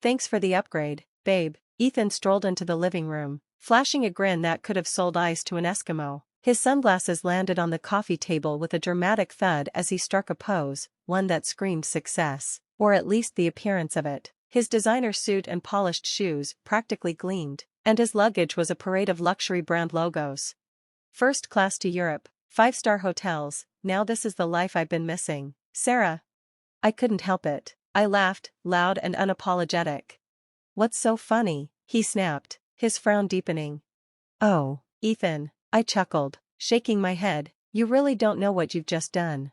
Thanks for the upgrade, babe. Ethan strolled into the living room, flashing a grin that could have sold ice to an Eskimo. His sunglasses landed on the coffee table with a dramatic thud as he struck a pose, one that screamed success, or at least the appearance of it. His designer suit and polished shoes practically gleamed, and his luggage was a parade of luxury brand logos. First class to Europe, 5-star hotels, now this is the life I've been missing. Sarah. I couldn't help it. I laughed, loud and unapologetic. What's so funny? He snapped, his frown deepening. Oh, Ethan, I chuckled, shaking my head, you really don't know what you've just done.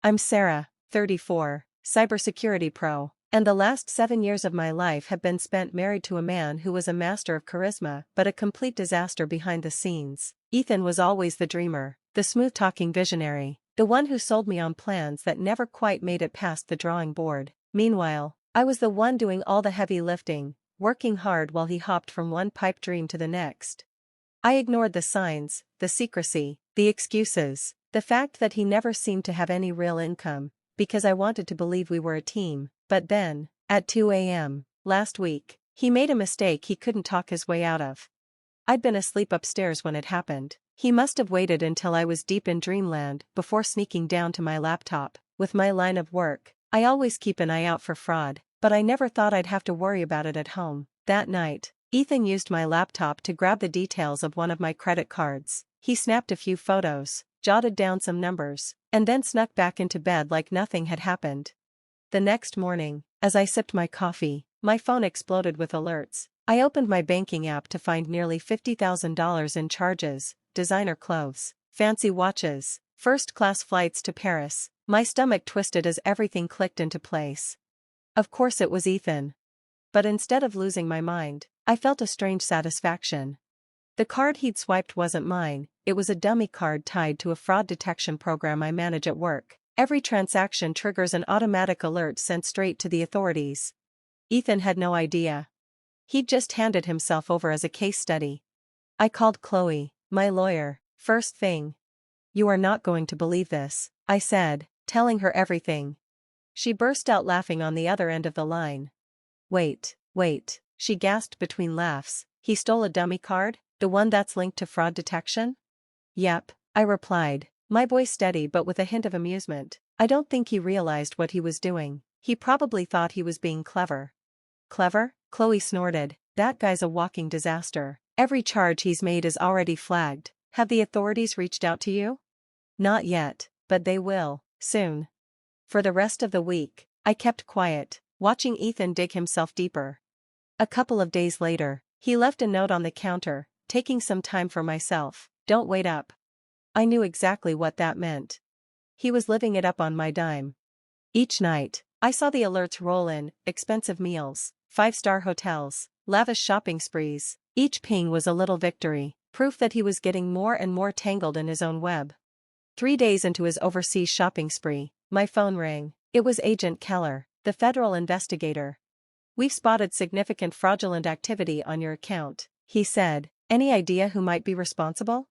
I'm Sarah, 34, cybersecurity pro, and the last 7 years of my life have been spent married to a man who was a master of charisma but a complete disaster behind the scenes. Ethan was always the dreamer, the smooth-talking visionary, the one who sold me on plans that never quite made it past the drawing board. Meanwhile, I was the one doing all the heavy lifting, working hard while he hopped from one pipe dream to the next. I ignored the signs, the secrecy, the excuses, the fact that he never seemed to have any real income, because I wanted to believe we were a team. But then, at 2 a.m. last week, he made a mistake he couldn't talk his way out of. I'd been asleep upstairs when it happened. He must have waited until I was deep in dreamland before sneaking down to my laptop. With my line of work, I always keep an eye out for fraud, but I never thought I'd have to worry about it at home. That night, Ethan used my laptop to grab the details of one of my credit cards. He snapped a few photos, jotted down some numbers, and then snuck back into bed like nothing had happened. The next morning, as I sipped my coffee, my phone exploded with alerts. I opened my banking app to find nearly $50,000 in charges, designer clothes, fancy watches, first-class flights to Paris. My stomach twisted as everything clicked into place. Of course it was Ethan. But instead of losing my mind, I felt a strange satisfaction. The card he'd swiped wasn't mine, it was a dummy card tied to a fraud detection program I manage at work. Every transaction triggers an automatic alert sent straight to the authorities. Ethan had no idea. He'd just handed himself over as a case study. I called Chloe, my lawyer, first thing. You are not going to believe this, I said, telling her everything. She burst out laughing on the other end of the line. Wait, she gasped between laughs. He stole a dummy card, the one that's linked to fraud detection? Yep, I replied, my voice steady but with a hint of amusement. I don't think he realized what he was doing. He probably thought he was being clever. Clever? Chloe snorted. That guy's a walking disaster. Every charge he's made is already flagged. Have the authorities reached out to you? Not yet, but they will, soon. For the rest of the week, I kept quiet, watching Ethan dig himself deeper. A couple of days later, he left a note on the counter, taking some time for myself. Don't wait up. I knew exactly what that meant. He was living it up on my dime. Each night, I saw the alerts roll in, expensive meals, 5-star hotels, lavish shopping sprees. Each ping was a little victory, proof that he was getting more and more tangled in his own web. 3 days into his overseas shopping spree, my phone rang. It was Agent Keller, the federal investigator. We've spotted significant fraudulent activity on your account, he said. Any idea who might be responsible?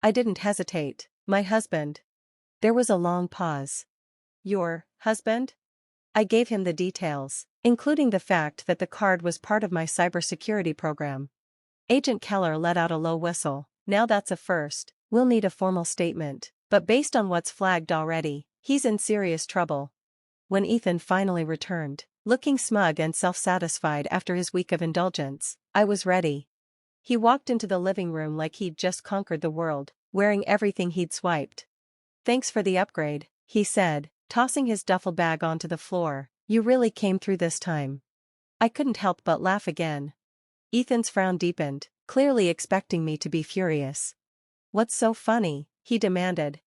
I didn't hesitate. My husband. There was a long pause. Your husband? I gave him the details, including the fact that the card was part of my cybersecurity program. Agent Keller let out a low whistle. Now that's a first. We'll need a formal statement, but based on what's flagged already, he's in serious trouble. When Ethan finally returned, looking smug and self-satisfied after his week of indulgence, I was ready. He walked into the living room like he'd just conquered the world, wearing everything he'd swiped. Thanks for the upgrade, he said, tossing his duffel bag onto the floor. You really came through this time. I couldn't help but laugh again. Ethan's frown deepened, clearly expecting me to be furious. What's so funny? He demanded.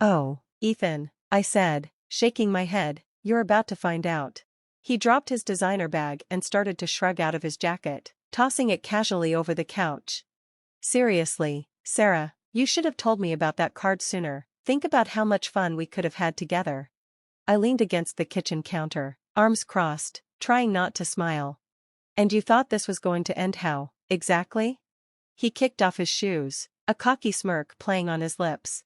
Oh, Ethan, I said, shaking my head, you're about to find out. He dropped his designer bag and started to shrug out of his jacket, tossing it casually over the couch. Seriously, Sarah, you should have told me about that card sooner. Think about how much fun we could have had together. I leaned against the kitchen counter, arms crossed, trying not to smile. And you thought this was going to end how, exactly? He kicked off his shoes, a cocky smirk playing on his lips.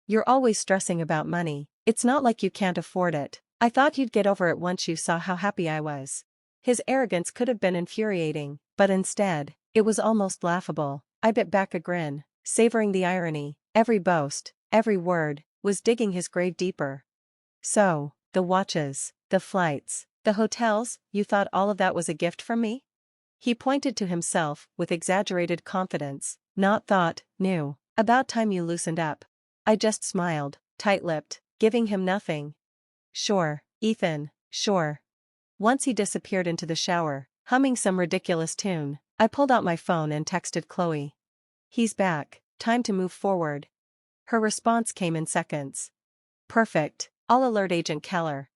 You're always stressing about money. It's not like you can't afford it. I thought you'd get over it once you saw how happy I was. His arrogance could have been infuriating, but instead, it was almost laughable. I bit back a grin, savoring the irony. Every boast, every word, was digging his grave deeper. So, the watches, the flights, the hotels, you thought all of that was a gift from me? He pointed to himself with exaggerated confidence. Not thought, knew. About time you loosened up. I just smiled, tight-lipped, giving him nothing. Sure, Ethan, sure. Once he disappeared into the shower, humming some ridiculous tune, I pulled out my phone and texted Chloe. He's back, time to move forward. Her response came in seconds. Perfect, I'll alert Agent Keller.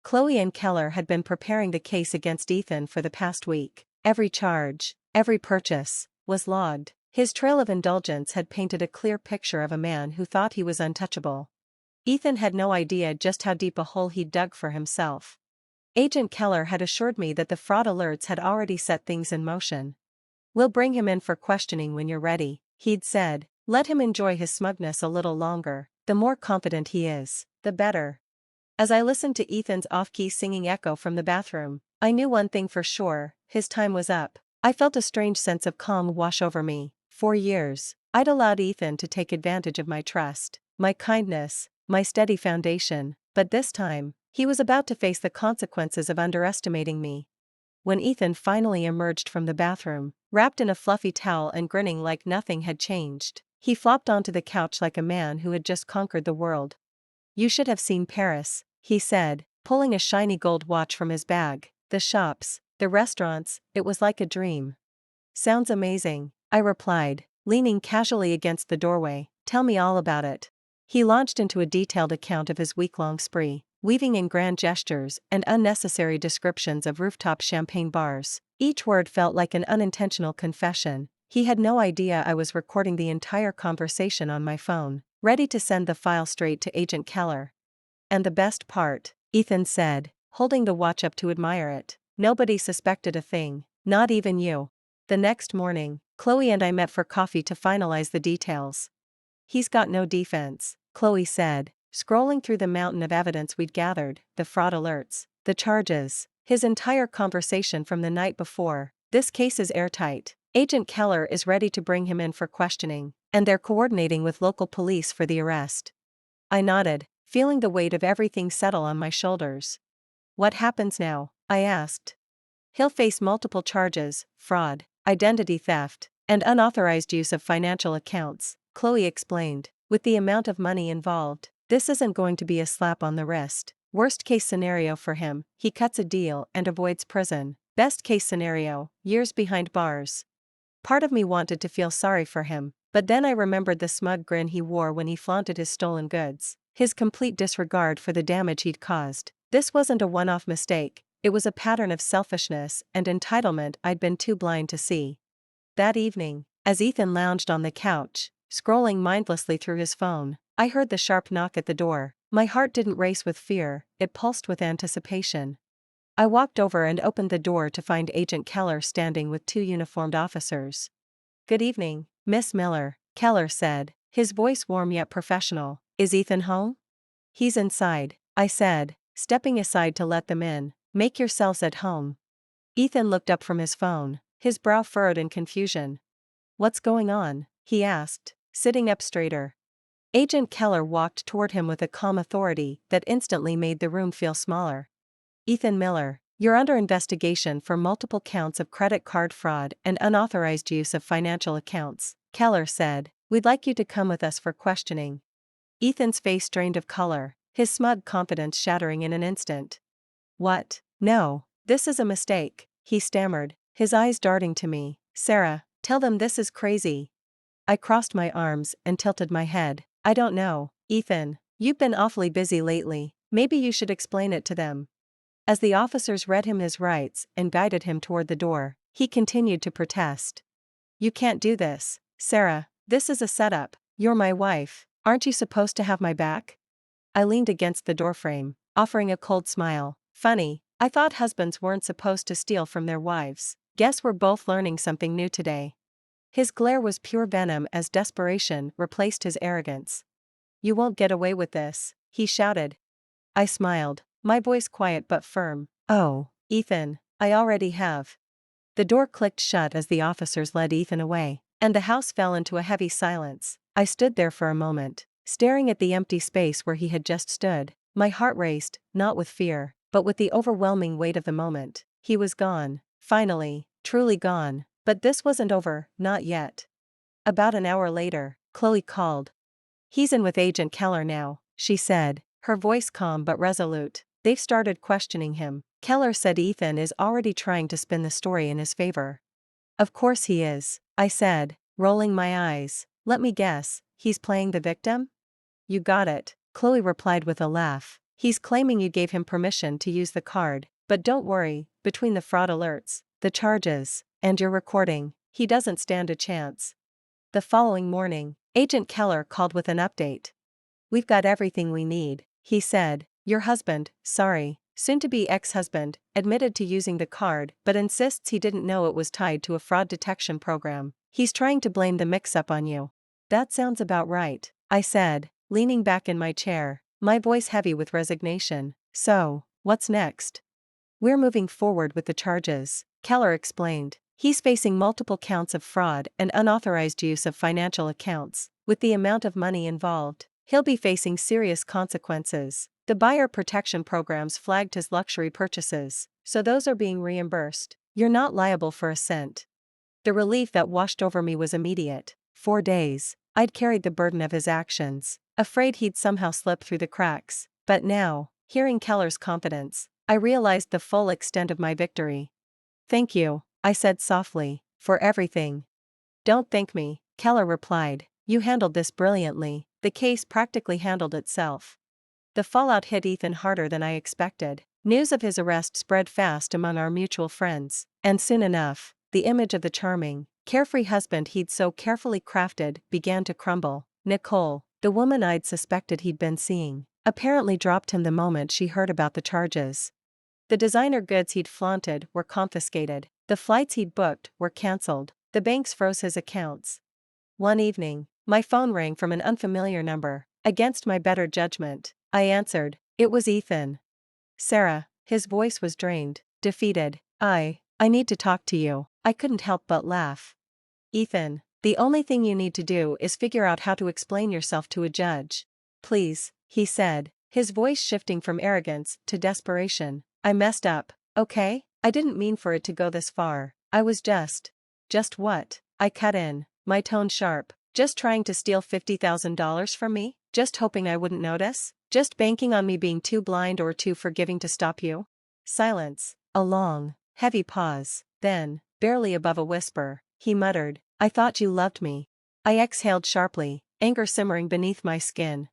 Chloe and Keller had been preparing the case against Ethan for the past week. Every charge, every purchase, was logged. His trail of indulgence had painted a clear picture of a man who thought he was untouchable. Ethan had no idea just how deep a hole he'd dug for himself. Agent Keller had assured me that the fraud alerts had already set things in motion. We'll bring him in for questioning when you're ready, he'd said. Let him enjoy his smugness a little longer. The more confident he is, the better. As I listened to Ethan's off-key singing echo from the bathroom, I knew one thing for sure, his time was up. I felt a strange sense of calm wash over me. For years, I'd allowed Ethan to take advantage of my trust, my kindness, my steady foundation, but this time, he was about to face the consequences of underestimating me. When Ethan finally emerged from the bathroom, wrapped in a fluffy towel and grinning like nothing had changed, he flopped onto the couch like a man who had just conquered the world. You should have seen Paris, he said, pulling a shiny gold watch from his bag. The shops, the restaurants, it was like a dream. Sounds amazing, I replied, leaning casually against the doorway. Tell me all about it. He launched into a detailed account of his week-long spree, weaving in grand gestures and unnecessary descriptions of rooftop champagne bars. Each word felt like an unintentional confession. He had no idea I was recording the entire conversation on my phone, ready to send the file straight to Agent Keller. And the best part, Ethan said, holding the watch up to admire it, nobody suspected a thing, not even you. The next morning, Chloe and I met for coffee to finalize the details. He's got no defense, Chloe said, scrolling through the mountain of evidence we'd gathered, the fraud alerts, the charges, his entire conversation from the night before. This case is airtight. Agent Keller is ready to bring him in for questioning, and they're coordinating with local police for the arrest. I nodded, feeling the weight of everything settle on my shoulders. What happens now? I asked. He'll face multiple charges: fraud, identity theft, and unauthorized use of financial accounts, Chloe explained. With the amount of money involved, this isn't going to be a slap on the wrist. Worst case scenario for him, he cuts a deal and avoids prison. Best case scenario, years behind bars. Part of me wanted to feel sorry for him, but then I remembered the smug grin he wore when he flaunted his stolen goods, his complete disregard for the damage he'd caused. This wasn't a one-off mistake, it was a pattern of selfishness and entitlement I'd been too blind to see. That evening, as Ethan lounged on the couch, scrolling mindlessly through his phone, I heard the sharp knock at the door. My heart didn't race with fear, it pulsed with anticipation. I walked over and opened the door to find Agent Keller standing with two uniformed officers. Good evening, Miss Miller, Keller said, his voice warm yet professional. Is Ethan home? He's inside, I said, stepping aside to let them in. Make yourselves at home. Ethan looked up from his phone, his brow furrowed in confusion. What's going on? He asked, sitting up straighter. Agent Keller walked toward him with a calm authority that instantly made the room feel smaller. Ethan Miller, you're under investigation for multiple counts of credit card fraud and unauthorized use of financial accounts, Keller said. We'd like you to come with us for questioning. Ethan's face drained of color, his smug confidence shattering in an instant. What? No, this is a mistake, he stammered, his eyes darting to me. Sarah, tell them this is crazy. I crossed my arms and tilted my head. I don't know, Ethan, you've been awfully busy lately, maybe you should explain it to them. As the officers read him his rights and guided him toward the door, he continued to protest. You can't do this, Sarah, this is a setup. You're my wife, aren't you supposed to have my back? I leaned against the doorframe, offering a cold smile. Funny, I thought husbands weren't supposed to steal from their wives. Guess we're both learning something new today. His glare was pure venom as desperation replaced his arrogance. You won't get away with this, he shouted. I smiled, my voice quiet but firm. Oh, Ethan, I already have. The door clicked shut as the officers led Ethan away, and the house fell into a heavy silence. I stood there for a moment, staring at the empty space where he had just stood. My heart raced, not with fear, but with the overwhelming weight of the moment. He was gone. Finally, truly gone. But this wasn't over, not yet. About an hour later, Chloe called. "He's in with Agent Keller now," she said, her voice calm but resolute. "They've started questioning him." Keller said Ethan is already trying to spin the story in his favor. "Of course he is," I said, rolling my eyes. "Let me guess, he's playing the victim?" "You got it," Chloe replied with a laugh. "He's claiming you gave him permission to use the card, but don't worry, between the fraud alerts, the charges, and your recording, he doesn't stand a chance." The following morning, Agent Keller called with an update. "We've got everything we need," he said. "Your husband, soon-to-be ex-husband, admitted to using the card but insists he didn't know it was tied to a fraud detection program. He's trying to blame the mix-up on you." "That sounds about right," I said, leaning back in my chair, my voice heavy with resignation. "So, what's next?" "We're moving forward with the charges," Keller explained. "He's facing multiple counts of fraud and unauthorized use of financial accounts. With the amount of money involved, he'll be facing serious consequences. The buyer protection programs flagged his luxury purchases, so those are being reimbursed. You're not liable for a cent." The relief that washed over me was immediate. 4 days, I'd carried the burden of his actions, afraid he'd somehow slip through the cracks. But now, hearing Keller's confidence, I realized the full extent of my victory. "Thank you," I said softly, "for everything." "Don't thank me," Keller replied. "You handled this brilliantly. The case practically handled itself." The fallout hit Ethan harder than I expected. News of his arrest spread fast among our mutual friends, and soon enough, the image of the charming, carefree husband he'd so carefully crafted began to crumble. Nicole, the woman I'd suspected he'd been seeing, apparently dropped him the moment she heard about the charges. The designer goods he'd flaunted were confiscated. The flights he'd booked were cancelled. The banks froze his accounts. One evening, my phone rang from an unfamiliar number. Against my better judgment, I answered. It was Ethan. "Sarah," his voice was drained, defeated. I need to talk to you." I couldn't help but laugh. "Ethan, the only thing you need to do is figure out how to explain yourself to a judge. Please," he said, his voice shifting from arrogance to desperation. "I messed up, okay? I didn't mean for it to go this far. I was just what?" I cut in, my tone sharp. "Just trying to steal $50,000 from me? Just hoping I wouldn't notice? Just banking on me being too blind or too forgiving to stop you?" Silence. A long, heavy pause. Then, barely above a whisper, he muttered, "I thought you loved me." I exhaled sharply, anger simmering beneath my skin.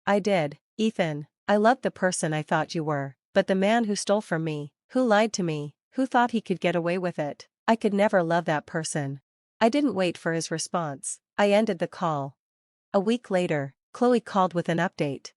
"I did, Ethan. I loved the person I thought you were, but the man who stole from me, who lied to me, who thought he could get away with it, I could never love that person." I didn't wait for his response. I ended the call. A week later, Chloe called with an update.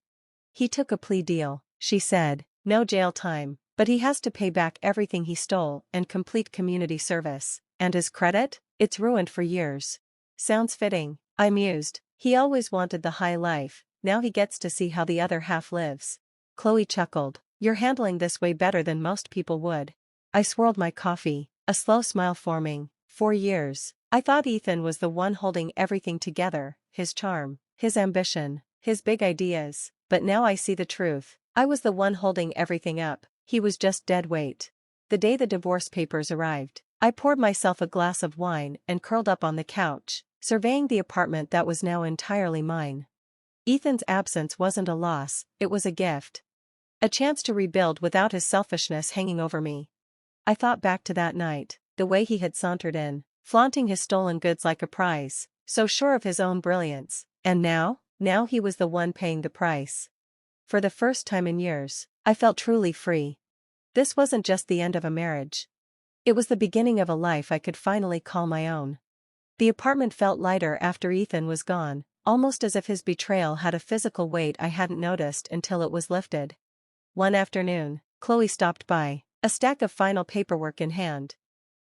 "He took a plea deal," she said. "No jail time, but he has to pay back everything he stole and complete community service. And his credit? It's ruined for years." "Sounds fitting," I mused. "He always wanted the high life, now he gets to see how the other half lives." Chloe chuckled. "You're handling this way better than most people would." I swirled my coffee, a slow smile forming. 4 years. I thought Ethan was the one holding everything together, his charm, his ambition, his big ideas, but now I see the truth. I was the one holding everything up. He was just dead weight. The day the divorce papers arrived, I poured myself a glass of wine and curled up on the couch, surveying the apartment that was now entirely mine. Ethan's absence wasn't a loss, it was a gift. A chance to rebuild without his selfishness hanging over me. I thought back to that night, the way he had sauntered in, flaunting his stolen goods like a prize, so sure of his own brilliance, and now he was the one paying the price. For the first time in years, I felt truly free. This wasn't just the end of a marriage. It was the beginning of a life I could finally call my own. The apartment felt lighter after Ethan was gone, almost as if his betrayal had a physical weight I hadn't noticed until it was lifted. One afternoon, Chloe stopped by, a stack of final paperwork in hand.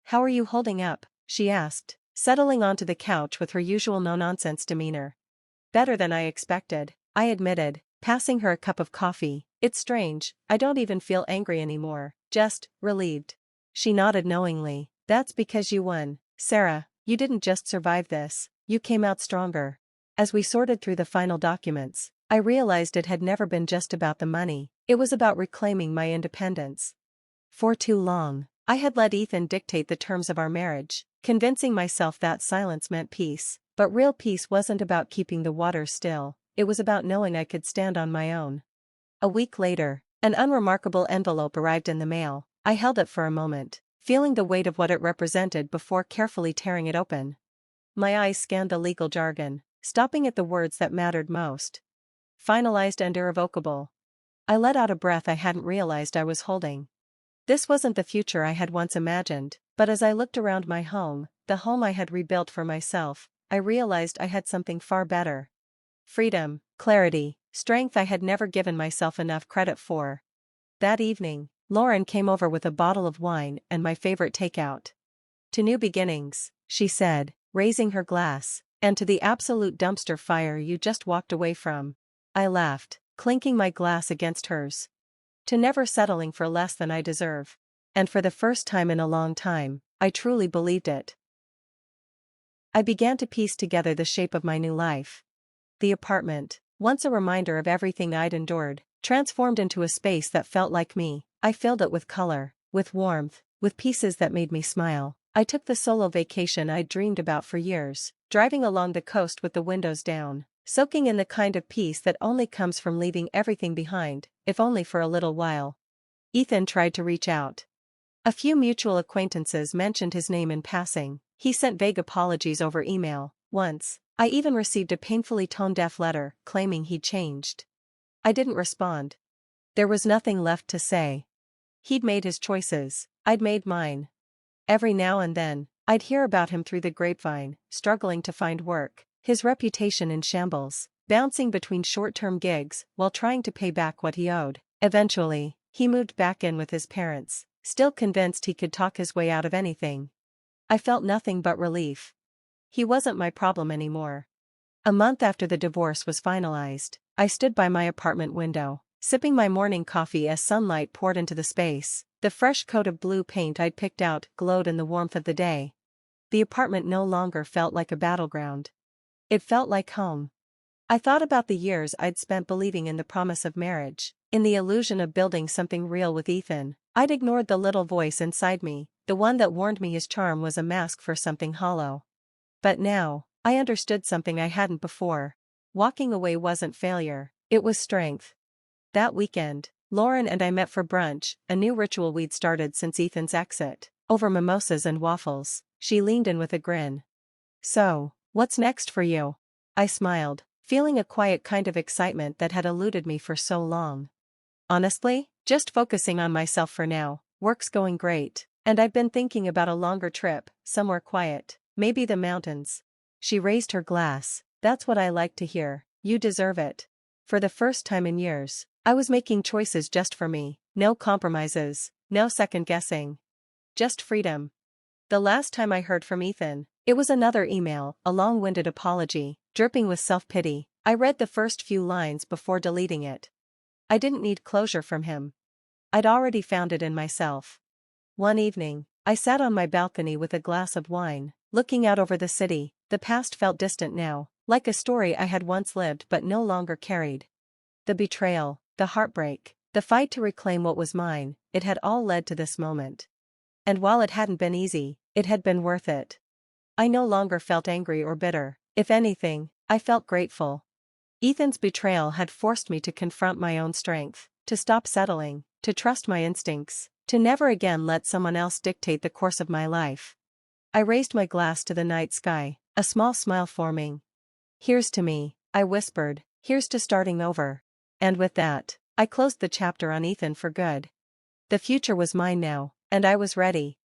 "How are you holding up?" she asked, settling onto the couch with her usual no-nonsense demeanor. "Better than I expected," I admitted, passing her a cup of coffee. "It's strange, I don't even feel angry anymore, just relieved." She nodded knowingly. That's because you won, Sarah. You didn't just survive this, you came out stronger. As we sorted through the final documents, I realized it had never been just about the money, it was about reclaiming my independence. For too long, I had let Ethan dictate the terms of our marriage, convincing myself that silence meant peace, but real peace wasn't about keeping the waters still, it was about knowing I could stand on my own. A week later, an unremarkable envelope arrived in the mail. I held it for a moment, feeling the weight of what it represented before carefully tearing it open. My eyes scanned the legal jargon, stopping at the words that mattered most. Finalized and irrevocable. I let out a breath I hadn't realized I was holding. This wasn't the future I had once imagined, but as I looked around my home, the home I had rebuilt for myself, I realized I had something far better. Freedom, clarity, strength I had never given myself enough credit for. That evening, Lauren came over with a bottle of wine and my favorite takeout. To new beginnings, she said, raising her glass, and to the absolute dumpster fire you just walked away from. I laughed, clinking my glass against hers. To never settling for less than I deserve. And for the first time in a long time, I truly believed it. I began to piece together the shape of my new life. The apartment, once a reminder of everything I'd endured, transformed into a space that felt like me. I filled it with color, with warmth, with pieces that made me smile. I took the solo vacation I'd dreamed about for years, driving along the coast with the windows down, soaking in the kind of peace that only comes from leaving everything behind, if only for a little while. Ethan tried to reach out. A few mutual acquaintances mentioned his name in passing. He sent vague apologies over email. Once, I even received a painfully tone-deaf letter claiming he'd changed. I didn't respond. There was nothing left to say. He'd made his choices, I'd made mine. Every now and then, I'd hear about him through the grapevine, struggling to find work, his reputation in shambles, bouncing between short-term gigs while trying to pay back what he owed. Eventually, he moved back in with his parents, still convinced he could talk his way out of anything. I felt nothing but relief. He wasn't my problem anymore. A month after the divorce was finalized, I stood by my apartment window, sipping my morning coffee as sunlight poured into the space. The fresh coat of blue paint I'd picked out glowed in the warmth of the day. The apartment no longer felt like a battleground. It felt like home. I thought about the years I'd spent believing in the promise of marriage, in the illusion of building something real with Ethan. I'd ignored the little voice inside me, the one that warned me his charm was a mask for something hollow. But now, I understood something I hadn't before. Walking away wasn't failure, it was strength. That weekend, Lauren and I met for brunch, a new ritual we'd started since Ethan's exit. Over mimosas and waffles, she leaned in with a grin. "So, what's next for you?" I smiled, feeling a quiet kind of excitement that had eluded me for so long. "Honestly, just focusing on myself for now. Work's going great, and I've been thinking about a longer trip, somewhere quiet, maybe the mountains." She raised her glass. "That's what I like to hear, you deserve it." For the first time in years, I was making choices just for me, no compromises, no second-guessing. Just freedom. The last time I heard from Ethan, it was another email, a long-winded apology, dripping with self-pity. I read the first few lines before deleting it. I didn't need closure from him. I'd already found it in myself. One evening, I sat on my balcony with a glass of wine, looking out over the city. The past felt distant now, like a story I had once lived but no longer carried. The betrayal, the heartbreak, the fight to reclaim what was mine, it had all led to this moment. And while it hadn't been easy, it had been worth it. I no longer felt angry or bitter. If anything, I felt grateful. Ethan's betrayal had forced me to confront my own strength, to stop settling, to trust my instincts, to never again let someone else dictate the course of my life. I raised my glass to the night sky, a small smile forming. "Here's to me," I whispered, "here's to starting over." And with that, I closed the chapter on Ethan for good. The future was mine now, and I was ready.